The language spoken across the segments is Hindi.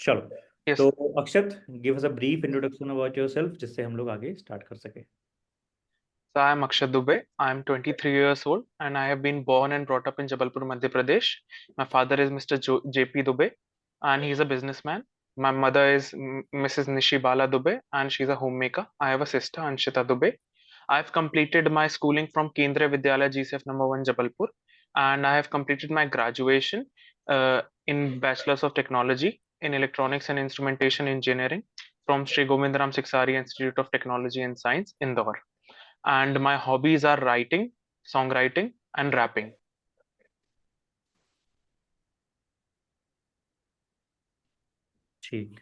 चलो, Yes. तो Akshat, give us a brief introduction about yourself जिससे हम लोग आगे स्टार्ट कर सके। So I am Akshat Dubey. I am 23 years old and I have been born and brought up in Jabalpur, Madhya Pradesh. My father is Mr. JP Dubey and he is a businessman. My mother is Mrs. Nishibala Dubey and she's a homemaker. I have a sister, Anshita Dubey. I have completed my schooling from Kendriya Vidyalaya GCF number 1 Jabalpur, and I have completed my graduation in Bachelor's of Technology in Electronics and Instrumentation Engineering from Sri Govindram Siksari Institute of Technology and Science, Indore. And my hobbies are writing, songwriting, and rapping. ठीक,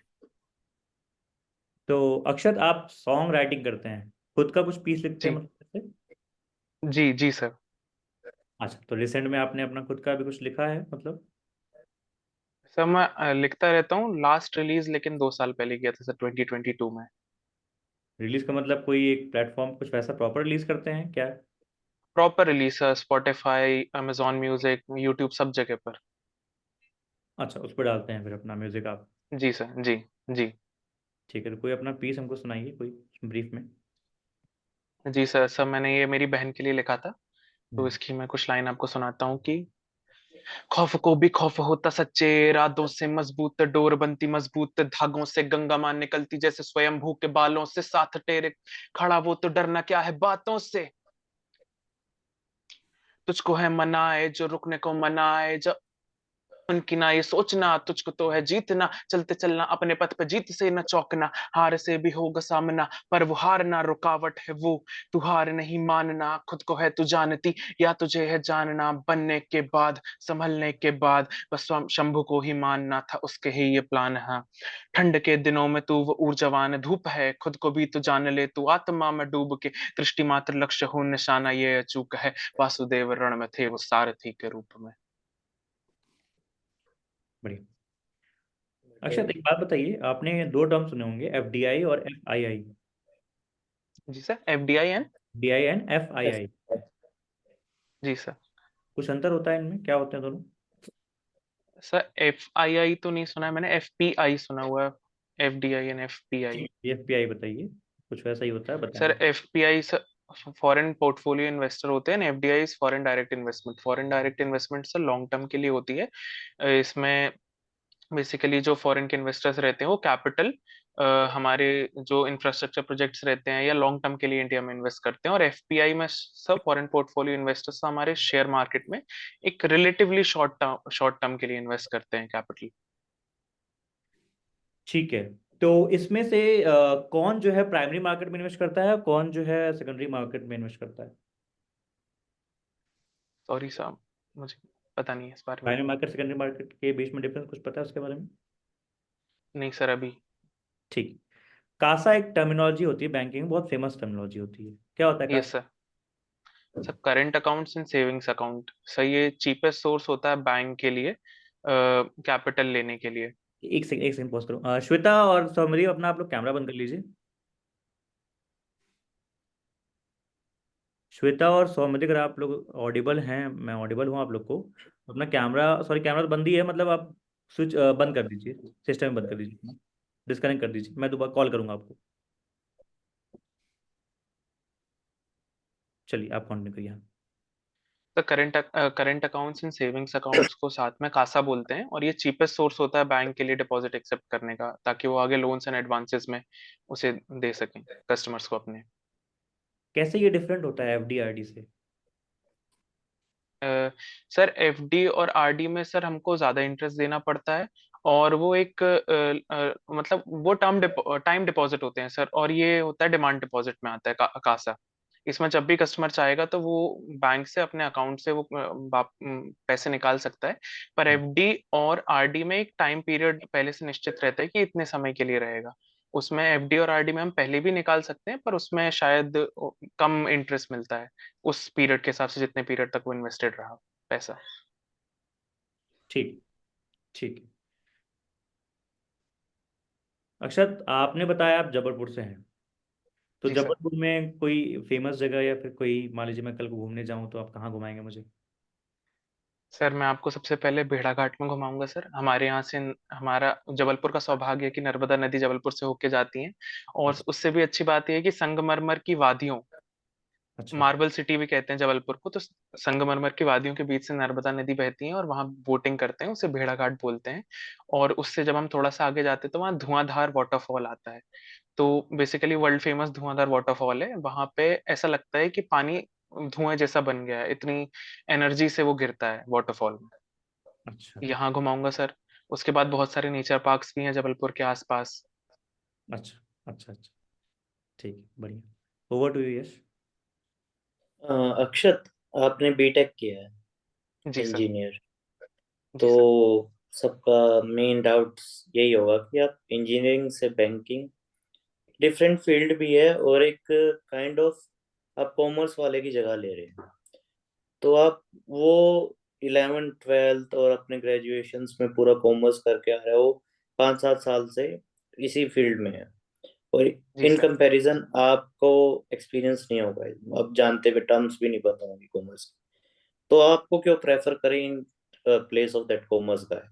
तो अक्षत, आप सॉन्ग राइटिंग करते हैं, खुद का कुछ पीस लिखते हैं जी मतलब ऐसे? जी जी सर। अच्छा, तो रिसेंट में आपने अपना खुद का भी कुछ लिखा है मतलब? सर मैं लिखता रहता हूँ। लास्ट रिलीज लेकिन 2 साल पहले किया था सर, 2022 में। रिलीज का मतलब कोई एक प्लेटफॉर्म कुछ वैसा प्रॉपर रिलीज करते हैं क्या? Proper release sir, Spotify, Amazon music, YouTube, सब जगह पर। अच्छा, उस पर डालते हैं फिर अपना म्यूजिक आप? जी सर, जी जी। ठीक है, तो कोई अपना पीस हमको सुनाइए कोई ब्रीफ में। जी सर, सर मैंने ये मेरी बहन के लिए लिखा था, तो हम्म। इसकी मैं कुछ लाइन आपको सुनाता हूँ कि खौफ को भी खौफ होता सच्चे इरादों से, मजबूत डोर बनती मजबूत धागों से, गंगा मां निकलती जैसे स्वयंभू के बालों से, साथ टेरे खड़ा वो तो डरना क्या है बातों से, तुझको है मनाए जो रुकने को मनाए, जो उनकी ना ये सोचना तुझको तो है जीतना, चलते चलना अपने पथ पे, जीत से न चौकना, हार से भी होगा सामना पर वो हार ना रुकावट है वो, तू हार नहीं मानना, खुद को है तू जानती या तुझे है जानना, बनने के बाद संभलने के बाद बस शंभू को ही मानना था, उसके ही ये प्लान है। ठंड के दिनों में तू वो ऊर्जावान धूप है, खुद को भी तू जान ले, तू आत्मा में डूब के, दृष्टि मात्र लक्ष्य हो निशाना ये अचूक है, वासुदेव रण में थे वो सारथी के रूप में। बढ़िया। अक्षत, एक बात बताइए, आपने दो टर्म सुने होंगे, FDI और FII। जी sir, FDI and. DI and FII, जी सर। कुछ अंतर होता है इनमें? क्या होते हैं दोनों? सर एफ आई आई तो नहीं सुना है मैंने, एफ पी आई सुना हुआ है। F D I and F P I. FPI बताइए, कुछ वैसा ही होता है, सर बताएं। F P I sir foreign portfolio investor होते हैं, F D I foreign direct investment. Foreign direct investment sir long term के लिए होती है। इसमें बेसिकली जो फॉरेन के इन्वेस्टर्स रहते हैं वो कैपिटल हमारे जो इंफ्रास्ट्रक्चर प्रोजेक्ट्स रहते हैं या लॉन्ग टर्म के लिए इंडिया में इन्वेस्ट करते हैं, और एफपीआई में सब फॉरेन पोर्टफोलियो इन्वेस्टर्स हमारे शेयर मार्केट में एक रिलेटिवली शॉर्ट टर्म के लिए इन्वेस्ट करते हैं कैपिटल। ठीक है, तो इसमें से कौन जो है प्राइमरी मार्केट में इन्वेस्ट करता है, कौन जो है सेकेंडरी मार्केट में इन्वेस्ट करता है? सॉरी साहब, मुझे पता नहीं है इस बारे में। प्राइमरी मार्केट सेकेंडरी मार्केट के बीच में डिफरेंस कुछ पता है उसके बारे में? नहीं सर अभी। ठीक। कासा एक टर्मिनोलॉजी होती है बैंकिंग में, बहुत फेमस टर्मिनोलॉजी होती है। क्या होता है yes CASA? Sir. Sir current accounts and savings account sir, ये चीपेस्ट सोर्स होता है बैंक के लिए कैपिटल लेने के लिए। एक सेकंड पॉज करो। श्वेता और सौम्य, अपना आप लोग कैमरा बंद कर लीजिए। श्वेता और सौम्य, अगर आप लोग ऑडिबल हैं, मैं ऑडिबल हूँ आप लोग को, तो अपना कैमरा, सॉरी कैमरा तो बंद ही है, मतलब आप स्विच बंद कर दीजिए, सिस्टम बंद कर दीजिए, डिस्कनेक्ट कर दीजिए, मैं दोबारा कॉल करूंगा आपको। चलिए, आप कंटिन्यू करिए। तो current accounts and savings accounts को साथ में कासा बोलते हैं, और ये चीपेस्ट सोर्स होता है बैंक के लिए डिपॉजिट एक्सेप्ट करने का, ताकि वो आगे लोन्स एंड एडवांसेस में उसे दे सकें कस्टमर्स को अपने। कैसे ये डिफरेंट होता है FD RD से? सर एफडी और आरडी में सर हमको ज्यादा इंटरेस्ट देना पड़ता है, और वो एक मतलब वो टाइम डिपॉजिट होते हैं सर, और ये होता है डिमांड डिपॉजिट में आता है कासा। इसमें जब भी कस्टमर चाहेगा तो वो बैंक से अपने अकाउंट से वो पैसे निकाल सकता है। पर एफडी और आरडी में एक टाइम पीरियड पहले से निश्चित रहता है कि इतने समय के लिए रहेगा। उसमें एफडी और आरडी में हम पहले भी निकाल सकते हैं, पर उसमें शायद कम इंटरेस्ट मिलता है उस पीरियड के हिसाब से जितने पीरियड तक वो इन्वेस्टेड रहा पैसा। ठीक, ठीक। अक्षत, आपने बताया आप जबलपुर से हैं, तो जी सर। जबलपुर में कोई फेमस जगह या फिर कोई, मान लीजिए मैं कल को घूमने जाऊं तो आप कहाँ घुमाएंगे मुझे? सर मैं आपको सबसे पहले भेड़ाघाट में घुमाऊंगा सर। हमारे यहाँ से हमारा जबलपुर का सौभाग्य है कि नर्मदा नदी जबलपुर से होके जाती है। और अच्छा। उससे भी अच्छी बात यह है कि संगमरमर की वादियों, अच्छा। मार्बल सिटी भी कहते हैं जबलपुर को, तो संगमरमर की वादियों के बीच से नर्मदा नदी बहती है और वहां बोटिंग करते हैं, उसे भेड़ाघाट बोलते हैं। और उससे जब हम थोड़ा सा आगे जाते हैं तो वहाँ धुआंधार वाटरफॉल आता है। तो बेसिकली वर्ल्ड फेमस धुआंधार वाटरफॉल है। वहां पे ऐसा लगता है कि पानी धुआं जैसा बन गया है, इतनी एनर्जी से वो गिरता है वाटरफॉल में। अच्छा। यहाँ घुमाऊंगा सर। उसके बाद बहुत सारे नेचर पार्क्स भी हैं जबलपुर के आसपास। अच्छा। अच्छा। अच्छा। ठीक है, बढ़िया। ओवर टू यू, यश। अक्षत, आपने बीटेक किया है, जी सर। इंजीनियर। जी तो सर। सबका मेन डाउट यही होगा कि आप इंजीनियरिंग से बैंकिंग, डिफरेंट फील्ड भी है और एक काइंड ऑफ आप कॉमर्स वाले की जगह ले रहे हैं। तो आप वो 11th 12th और अपने ग्रेजुएशंस में पूरा कॉमर्स करके आ रहे हो, 5 7 साल से इसी फील्ड में है, और जी इन सर। कंपैरिजन आपको एक्सपीरियंस नहीं होगा, आप जानते हुए टर्म्स भी नहीं पता होंगी कॉमर्स। तो आपको क्यों प्रेफर करें in place of that commerce guy?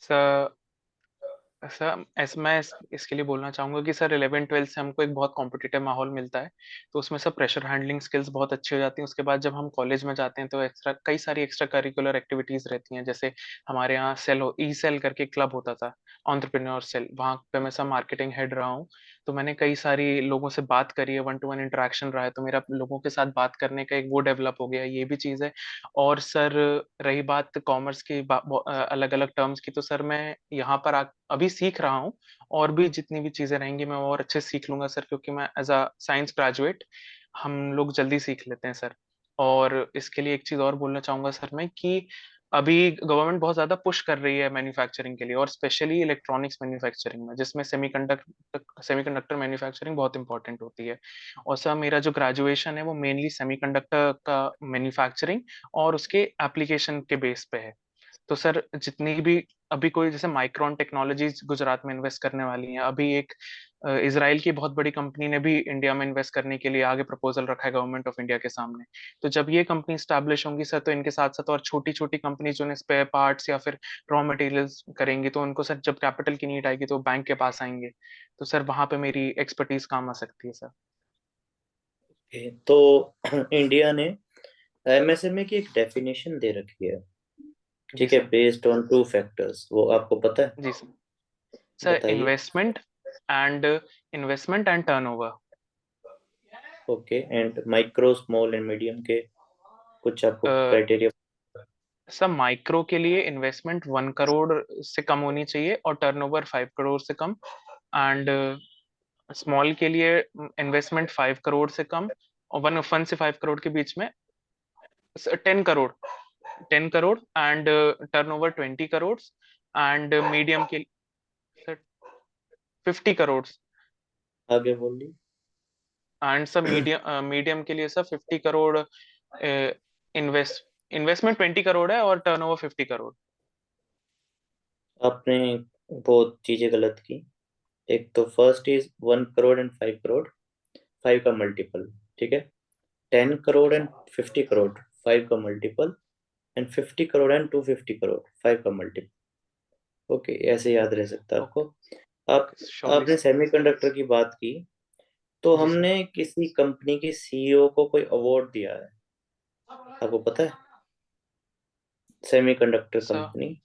Sir sir इसके लिए बोलना चाहूंगा कि सर 11th 12th से हमको एक बहुत कॉम्पिटिटिव माहौल मिलता है। तो उसमें सब प्रेशर हैंडलिंग स्किल्स बहुत अच्छी हो जाती हैं। उसके बाद जब हम कॉलेज में जाते हैं तो एक्स्ट्रा कई सारी एक्स्ट्रा करिकुलर एक्टिविटीज रहती हैं। जैसे हमारे यहाँ ई सेल करके क्लब होता था, एंटरप्रेन्योर सेल, वहाँ पे मैं सब मार्केटिंग हेड रहा हूँ। तो मैंने कई सारी लोगों से बात करी है, 1 to 1 इंटरेक्शन रहा है, तो मेरा लोगों के साथ बात करने का एक वो डेवलप हो गया है, ये भी चीज़ है। और सर रही बात कॉमर्स की अलग अलग टर्म्स की, तो सर मैं यहाँ पर अभी सीख रहा हूँ। और भी जितनी भी चीजें रहेंगी मैं और अच्छे से सीख लूंगा सर, क्योंकि मैं एज अ साइंस ग्रेजुएट, हम लोग जल्दी सीख लेते हैं सर। और इसके लिए एक चीज और बोलना चाहूंगा सर मैं कि अभी गवर्नमेंट बहुत ज्यादा पुश कर रही है मैन्युफैक्चरिंग के लिए, और स्पेशली इलेक्ट्रॉनिक्स मैन्युफैक्चरिंग में, जिसमें सेमीकंडक्टर मैन्युफैक्चरिंग बहुत इंपॉर्टेंट होती है। और सर मेरा जो ग्रेजुएशन है वो मेनली सेमीकंडक्टर का मैन्युफैक्चरिंग और उसके एप्लीकेशन के बेस पे है। तो सर जितनी भी अभी कोई जैसे माइक्रोन टेक्नोलॉजीज गुजरात में इन्वेस्ट करने वाली है, अभी एक इसराइल की बहुत बड़ी कंपनी ने भी इंडिया में इन्वेस्ट करने के लिए आगे प्रपोजल रखा है गवर्नमेंट ऑफ इंडिया के सामने। तो जब ये कंपनी स्टैब्लिश होंगी सर, तो इनके साथ साथ और छोटी छोटी कंपनी जो स्पेयर पार्ट्स या फिर रॉ मटेरियल्स करेंगी, तो उनको सर जब कैपिटल की नीड आएगी तो बैंक के पास आएंगे। तो सर वहां पे मेरी एक्सपर्टीज काम आ सकती है सर। तो इंडिया ने एमएसएमई की एक डेफिनेशन दे रखी है, जी ठीक है, सर। बेस्ड ऑन 2 फैक्टर्स, वो आपको पता है? जी सर। सर बताइए। Investment and turnover. Okay, and micro small and medium के कुछ आपको क्राइटेरिया? सर माइक्रो के लिए इन्वेस्टमेंट 1 करोड़ से कम होनी चाहिए और टर्नओवर 5 करोड़ से कम। एंड स्मॉल के लिए इन्वेस्टमेंट 5 करोड़ से कम और 1 से 5 करोड़ के बीच में 10 crore, 10 crore and turnover 20 crore. And medium के सर 50 करोड़। आगे बोलिए। एंड सर मीडियम के लिए सर 50 करोड़। इन्वेस्टमेंट 20 करोड़ है और टर्नओवर 50 करोड़। आपने बहुत चीजें गलत की। एक तो first is 1 crore and 5 crore, 5 का मल्टीपल, ठीक है। 10 करोड़ एंड 50 करोड़, 5 का multiple, and 50 crore and 250 crore, 5 का मल्टीपल। ओके, ऐसे याद रह सकता है आपको। ओके। आप श्योरली आपने सर। सेमीकंडक्टर की बात की, तो जी सर। हमने किसी कंपनी के सीईओ को कोई अवार्ड दिया है, आपको पता है? Semiconductor sir company.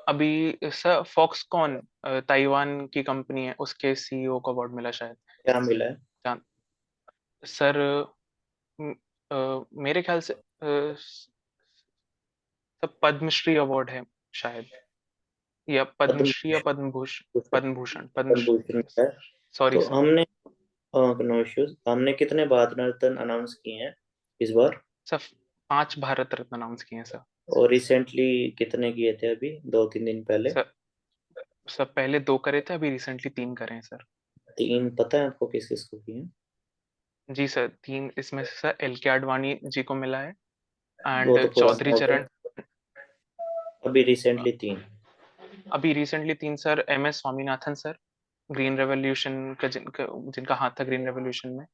अभी सर फॉक्सकॉन ताइवान की कंपनी है, उसके सीईओ को अवार्ड मिला शायद। क्या मिला है? जान सर मेरे ख्याल से सर पद्मश्री अवार्ड है शायद, या पद्म पद्मश्री या पद्म भूषण। भूषण। पद्म भूषण, पद्म भूषण मिला है। सॉरी तो सर। हमने, नो इश्यूज, हमने कितने भारत रत्न अनाउंस किए हैं इस बार? सर 5 भारत रत्न अनाउंस किए हैं सर। और रिसेंटली कितने किए थे, अभी 2 3 दिन पहले? सर सर पहले 2 करे थे, अभी रिसेंटली 3 करे हैं सर। 3 पता है आपको किस किस को किए हैं? जी सर 3 इसमें से सर एल के आडवाणी जी को मिला है, वो एंड तो पुराना चौधरी हो चरण। गया। अभी रिसेंटली 3। अभी recently 3 sir M S Swaminathan sir, green revolution का जिनका हाथ था ग्रीन रेवोल्यूशन में।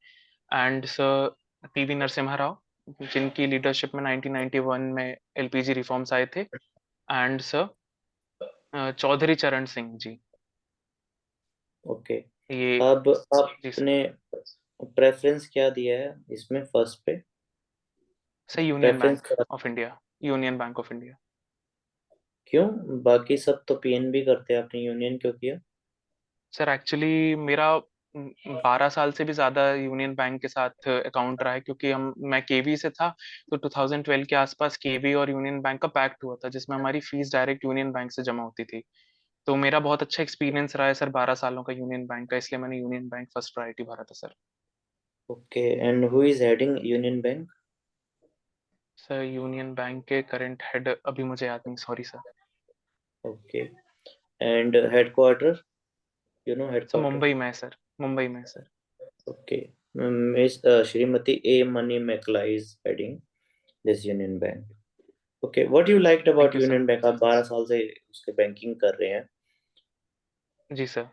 And sir PV Narasimha Rao. जिनकी लीडरशिप में 1991 में एलपीजी रिफॉर्म्स आए थे। एंड सर चौधरी चरण सिंह जी, ओके। ये। अब जी सर। आपने प्रेफरेंस क्या दिया है इसमें फर्स्ट पे? Sir union preference bank of India, union bank of India. क्यों? बाकी सब तो पीएनबी करते हैं, आपने यूनियन क्यों किया? सर एक्चुअली मेरा 12 साल से भी ज्यादा यूनियन बैंक के साथ अकाउंट रहा है, क्योंकि हम मैं केवी से था। तो 2012 के आसपास केवी और यूनियन बैंक का पैक्ट हुआ था, जिसमें हमारी फीस डायरेक्ट यूनियन बैंक से जमा होती थी। तो मेरा बहुत अच्छा एक्सपीरियंस रहा है सर 12 सालों का यूनियन बैंक का, इसलिए मैंने यूनियन बैंक फर्स्ट प्रायोरिटी भरा था sir. Okay, and who is heading Union Bank? Sir Union Bank के करंट हेड अभी मुझे याद नहीं, sorry sir. Okay, and headquarter, you know sir headquarter? Mumbai में है सर, मुंबई में है sir. Okay, miss Shrimati A Manimekalai is heading this Union Bank. Okay, what you liked thank about you sir. Union Bank? आप 12 साल से उसके बैंकिंग कर रहे हैं। जी सर।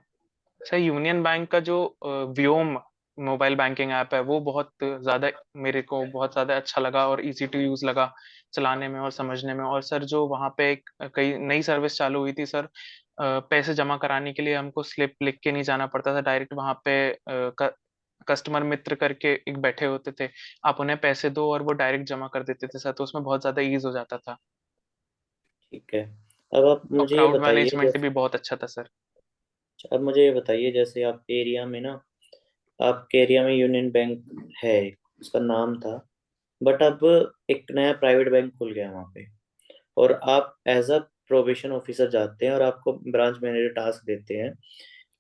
सर यूनियन बैंक का जो व्योम मोबाइल बैंकिंग ऐप है, वो बहुत ज्यादा, मेरे को बहुत ज्यादा अच्छा लगा और इजी टू यूज लगा चलाने में और समझने में। और सर जो वहाँ पे एक कई नई सर्विस चालू हुई थी सर, पैसे जमा कराने के लिए हमको स्लिप लिख के नहीं जाना पड़ता था, डायरेक्ट वहाँ पे कस्टमर मित्र करके एक बैठे होते थे, आप उन्हें पैसे दो और वो डायरेक्ट जमा कर देते थे सर, तो उसमें बहुत ज्यादा ईज हो जाता था। ठीक है। अब आप और मुझे ये क्राउड बताइए, मैनेजमेंट भी जैसे बहुत अच्छा था सर। अब मुझे ये बताइए, जैसे आपके एरिया में ना, आपके एरिया में यूनियन बैंक है, उसका नाम था, बट अब एक नया प्राइवेट बैंक खुल गया वहाँ पे, और आप एज अ प्रोबेशन ऑफिसर जाते हैं और आपको ब्रांच मैनेजर टास्क देते हैं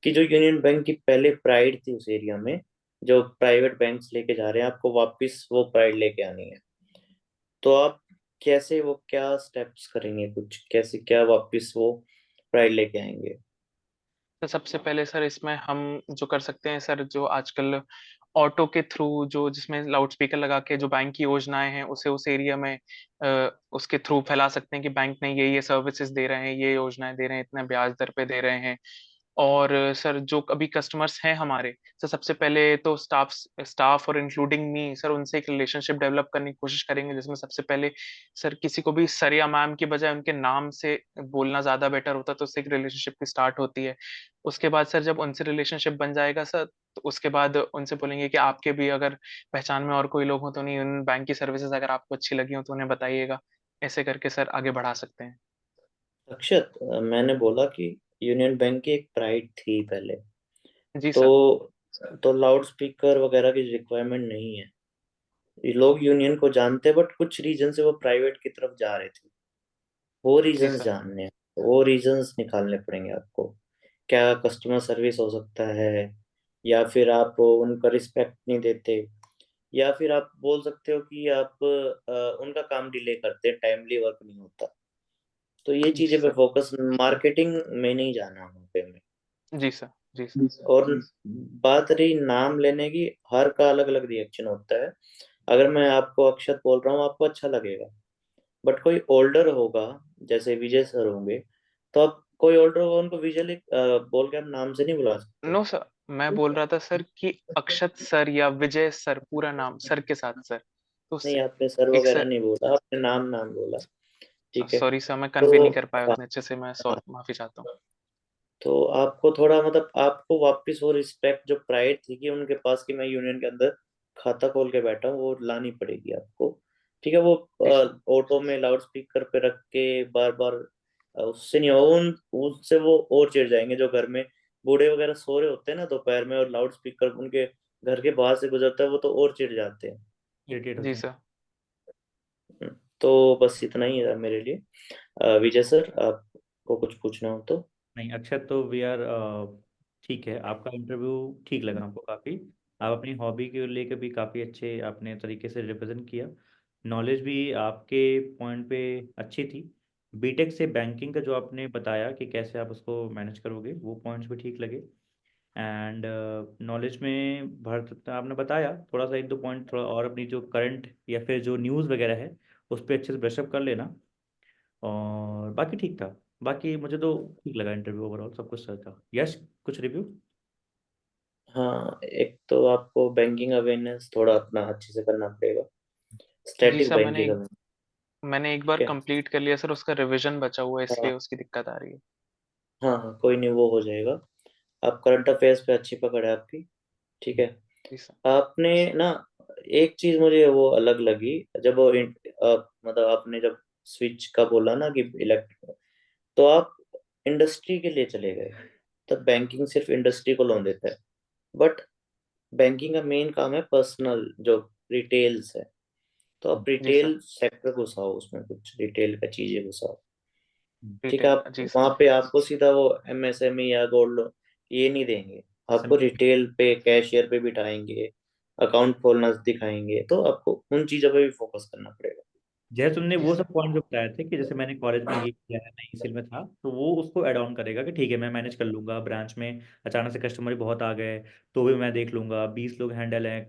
कि जो यूनियन बैंक की पहले प्राइड थी उस एरिया में, जो प्राइवेट बैंक्स लेके जा रहे हैं, आपको वापस वो प्राइड लेके आनी है। तो आप कैसे, वो क्या स्टेप्स करेंगे, कुछ कैसे क्या वापस वो प्राइड लेके आएंगे? तो सबसे पहले सर इसमें हम जो कर सकते हैं सर, जो आजकल ऑटो के थ्रू, जो जिसमें लाउड स्पीकर लगा के जो बैंक की योजनाएं हैं उसे उस एरिया में उसके थ्रू फैला सकते हैं कि बैंक ने ये सर्विसेज दे रहे हैं, ये योजनाएं दे रहे हैं, इतने ब्याज दर पे दे रहे हैं। और सर जो अभी कस्टमर्स हैं हमारे, सर सबसे पहले तो स्टाफ और इंक्लूडिंग मी सर, उनसे एक रिलेशनशिप डेवलप करने की कोशिश करेंगे, जिसमें सबसे पहले सर किसी को भी सर या मैम की बजाय उनके नाम से बोलना ज्यादा बेटर होता है, तो उससे एक रिलेशनशिप की स्टार्ट होती है। उसके बाद सर जब उनसे रिलेशनशिप बन जाएगा सर, तो उसके बाद उनसे बोलेंगे कि आपके भी अगर पहचान में और कोई लोग हो तो नहीं, यूनियन बैंक की सर्विसेज अगर आपको अच्छी लगी हो तो उन्हें बताइएगा। ऐसे करके सर आगे बढ़ा सकते हैं। अक्षत, मैंने बोला कि यूनियन बैंक की एक प्राइड थी पहले, जी सर। तो लाउड स्पीकर वगैरह की रिक्वायरमेंट नहीं है। ये लोग यूनियन को जानते हैं, बट कुछ रीजन से वो प्राइवेट की तरफ जा रहे थे, वो जी रीजंस सर। जानने हैं, वो रीजंस निकालने पड़ेंगे आपको। क्या कस्टमर सर्विस हो सकता है, या फिर आप उनका रिस्पेक्ट नहीं देते, या फिर आप बोल सकते हो कि आप उनका काम डिले करते हैं, टाइमली वर्क नहीं होता। तो ये जी चीजें पे सर। फोकस, मार्केटिंग में नहीं जाना वहाँ पे हमें। जी सर। जी सर। और बात रही नाम लेने की, हर का अलग अलग रिएक्शन होता है। अगर मैं आपको अक्षत बोल रहा हूँ, आपको अच्छा लगेगा, बट कोई ओल्डर होगा, जैसे विजय सर होंगे, तो आप, कोई ओल्डर होगा उनको विजय बोल के आप नाम से नहीं बुला सकते। नो सर, मैं बोल रहा था सर कि अक्षत सर या विजय सर, पूरा नाम सर के साथ सर, तो नहीं, उससे आपने सर एक वगैरह सर। नहीं बोला, आपने नाम नाम बोला। ठीक है। सॉरी सर, मैं कन्वे तो नहीं कर पाया हाँ, उतने अच्छे से, मैं हाँ, माफी चाहता हूँ। तो आपको थोड़ा, मतलब आपको वापस वो रिस्पेक्ट, जो प्राइड थी कि उनके पास कि मैं यूनियन के अंदर खाता खोल के बैठा हूँ, वो लानी पड़ेगी आपको। ठीक है। वो जी सर। ऑटो में लाउड स्पीकर पे रख के बार बार, उससे नहीं हो, उन उससे वो और चिढ़ जाएंगे, जो घर में बूढ़े वगैरह सो रहे होते हैं ना दोपहर में, और लाउड स्पीकर उनके घर के बाहर से गुजरता है, वो तो और चिढ़ जाते हैं। इरिटेट जी होते हैं। सर। तो बस इतना ही है मेरे लिए। विजय सर, आपको कुछ पूछना हो तो? नहीं अक्षत, तो वी आर ठीक है, आपका इंटरव्यू ठीक लगा हमको काफ़ी। आप अपनी हॉबी के लेके भी काफ़ी अच्छे आपने तरीके से रिप्रेजेंट किया। नॉलेज भी आपके पॉइंट पे अच्छी थी। बीटेक से बैंकिंग का जो आपने बताया कि कैसे आप उसको मैनेज करोगे, वो पॉइंट्स भी ठीक लगे। एंड नॉलेज में भर आपने बताया, थोड़ा सा एक दो पॉइंट थोड़ा और अपनी जो करंट या फिर जो न्यूज़ वगैरह है उस पर अच्छे से ब्रशअप कर लेना। और बाकी ठीक था। बाकी मुझे तो ठीक लगा इंटरव्यू, ओवरऑल सब कुछ सही था। यश, कुछ रिव्यू? हाँ, एक तो आपको बैंकिंग अवेयरनेस थोड़ा अपना अच्छे से करना पड़ेगा। जी स्टैटिक सर, बैंक की समझ। मैंने एक बार ठीक है। कंप्लीट कर लिया सर, उसका रिवीजन बचा हुआ है, हाँ इसलिए उसकी दिक्कत आ रही है। हाँ हाँ, कोई नहीं, वो हो जाएगा। आप करंट अफेयर्स पे अच्छी पकड़ है आपकी। ठीक है। जी सर। आपने ना, एक चीज मुझे वो अलग लगी, जब वो मतलब आपने जब स्विच का बोला ना कि इलेक्ट, तो आप इंडस्ट्री के लिए चले गए। तब बैंकिंग सिर्फ इंडस्ट्री को लोन देता है, बट बैंकिंग का मेन काम है पर्सनल जो रिटेल्स है। तो आप जी सर। रिटेल सेक्टर घुसाओ, उसमें कुछ रिटेल का चीजें घुसाओ। ठीक है। रिटेल, आप जी वहां सर। पे आपको सीधा वो एमएसएमई या गोल्ड लोन ये नहीं देंगे, आपको SME। रिटेल पे कैशियर पे बिठाएंगे, अकाउंट खोलना सिखाएंगे, तो आपको उन चीजों पे भी फोकस करना पड़ेगा। जैसे तुमने जी वो सर। सब पॉइंट जो बताए थे कि जैसे मैंने कॉलेज में ये किया है, मैं इसी में था, तो वो उसको ऐड ऑन करेगा कि ठीक है मैं मैनेज कर लूंगा, ब्रांच में अचानक से कस्टमर बहुत आ गए तो भी मैं देख लूंगा, 20 लोग हैंडल हैं,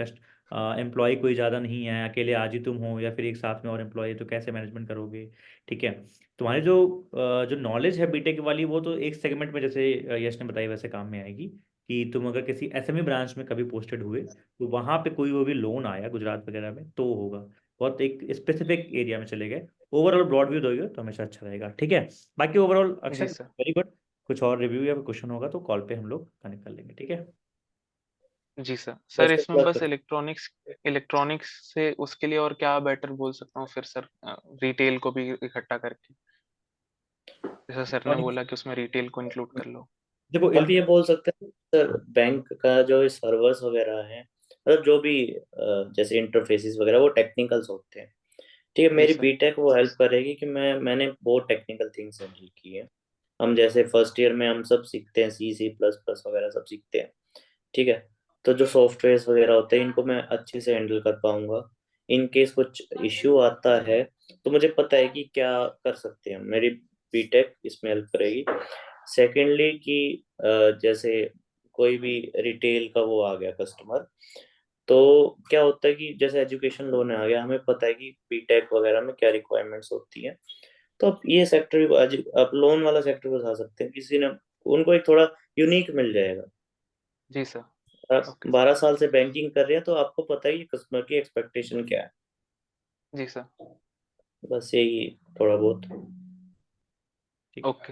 एम्प्लॉय कोई ज़्यादा नहीं है, अकेले आज ही तुम हो या फिर एक साथ में और एम्प्लॉय है तो कैसे मैनेजमेंट करोगे। ठीक है। तुम्हारी जो नॉलेज है बीटेक वाली वो तो एक सेगमेंट में जैसे यश ने बताई वैसे काम में आएगी, कि तुम अगर किसी एसएमई ब्रांच में कभी पोस्टेड हुए तो वहां पे कोई वो भी लोन आया गुजरात वगैरह में तो होगा, बहुत एक स्पेसिफिक एरिया में चले गए। ओवरऑल ब्रॉड व्यू दोगे तो हमेशा अच्छा रहेगा। ठीक है। बाकी ओवरऑल जी अक्षर सर। Very good. कुछ और रिव्यू या क्वेश्चन होगा तो कॉल पे हम लोग कनेक्ट कर लेंगे। ठीक है। जी सर। सर, बेस्ट ऑफ इसमें बस लक। इलेक्ट्रॉनिक्स इलेक्ट्रॉनिक्स से उसके लिए और क्या बेटर बोल सकता हूँ फिर सर, रिटेल को भी इकट्ठा करके, जैसा सर ने बोला कि उसमें रिटेल को इंक्लूड कर लो। देखो आप ये बोल सकते हैं सर, बैंक का जो सर्वर्स वगैरह है, मतलब जो भी जैसे इंटरफेसेस वगैरह वो टेक्निकल्स होते हैं। ठीक है, जी मेरी सर। बीटेक वो हेल्प करेगी कि मैंने बहुत टेक्निकल थिंग्स हैंडल की है। हम जैसे फर्स्ट ईयर में हम सब सीखते हैं, C++ वगैरह सब सीखते हैं। ठीक है। तो जो सॉफ्टवेयर्स वगैरह होते हैं इनको मैं अच्छे से हैंडल कर पाऊंगा। इन केस कुछ इश्यू आता है तो मुझे पता है कि क्या कर सकते हैं, मेरी बीटेक इसमें हेल्प करेगी। सेकेंडली कि जैसे कोई भी रिटेल का वो आ गया कस्टमर, तो क्या होता है कि जैसे एजुकेशन लोन आ गया, हमें पता है कि बीटेक वगैरह में क्या रिक्वायरमेंट्स होती हैं। तो आप ये सेक्टर भी आप लोन वाला सेक्टर बता सकते हैं, किसी ने उनको एक थोड़ा यूनिक मिल जाएगा। जी सर। आप ओके सर। 12 साल से बैंकिंग कर रहे हैं तो आपको पता है कि कस्टमर की एक्सपेक्टेशन क्या है। जी सर। बस यही थोड़ा बहुत। ठीक। ओके।